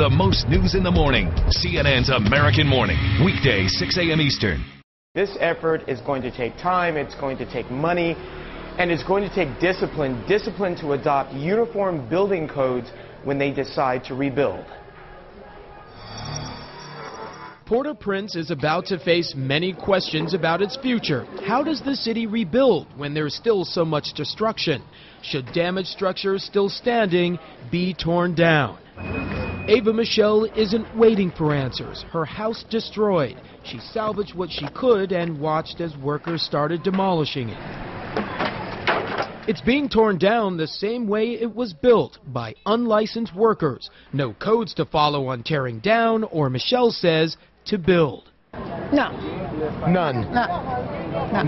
The most news in the morning. CNN's American Morning. Weekday, 6 a.m. Eastern. This effort is going to take time, it's going to take money, and it's going to take discipline. Discipline to adopt uniform building codes when they decide to rebuild. Port-au-Prince is about to face many questions about its future. How does the city rebuild when there's still so much destruction? Should damaged structures still standing be torn down? Ava Michelle isn't waiting for answers. Her house destroyed. She salvaged what she could and watched as workers started demolishing it. It's being torn down the same way it was built, by unlicensed workers. No codes to follow on tearing down, or Michelle says, to build. No. None.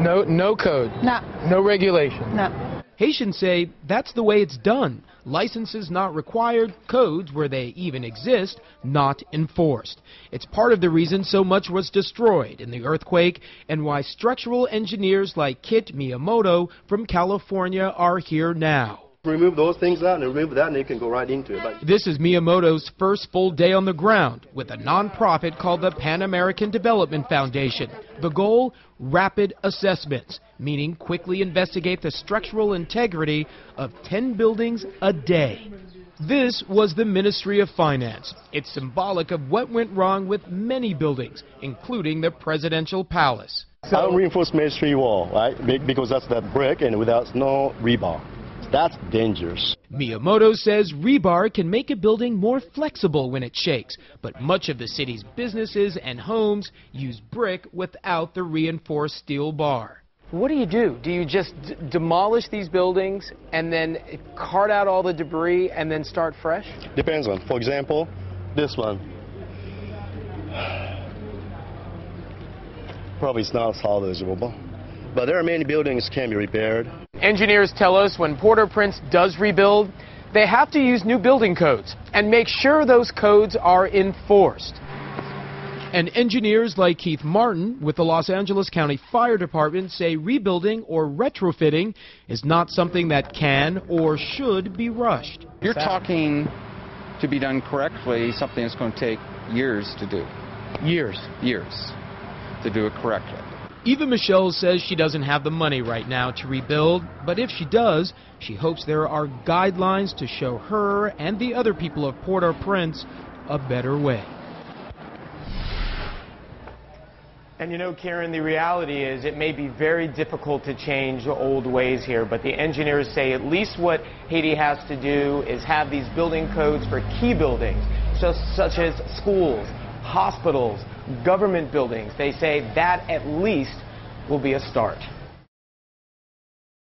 No. No code. No. No regulation. No. Haitians say that's the way it's done. Licenses not required, codes, where they even exist, not enforced. It's part of the reason so much was destroyed in the earthquake and why structural engineers like Kit Miyamoto from California are here now. Remove those things out and remove that and they can go right into it. This is Miyamoto's first full day on the ground with a nonprofit called the Pan American Development Foundation. The goal? Rapid assessments, meaning quickly investigate the structural integrity of 10 buildings a day. This was the Ministry of Finance. It's symbolic of what went wrong with many buildings, including the presidential palace. Unreinforced masonry wall, right? Because that's that brick and without no rebar. That's dangerous. Miyamoto says rebar can make a building more flexible when it shakes, but much of the city's businesses and homes use brick without the reinforced steel bar. What do? Do you just demolish these buildings and then cart out all the debris and then start fresh? Depends on, for example, this one. Probably it's not salvageable, but there are many buildings can be repaired. Engineers tell us when Port-au-Prince does rebuild, they have to use new building codes and make sure those codes are enforced. And engineers like Keith Martin with the Los Angeles County Fire Department say rebuilding or retrofitting is not something that can or should be rushed. You're talking, to be done correctly, something that's going to take years to do. Years to do it correctly. Eva Michelle says she doesn't have the money right now to rebuild, but if she does, she hopes there are guidelines to show her and the other people of Port-au-Prince a better way. And you know, Karen, the reality is it may be very difficult to change old ways here, but the engineers say at least what Haiti has to do is have these building codes for key buildings, such as schools, hospitals, government buildings. They say that at least will be a start.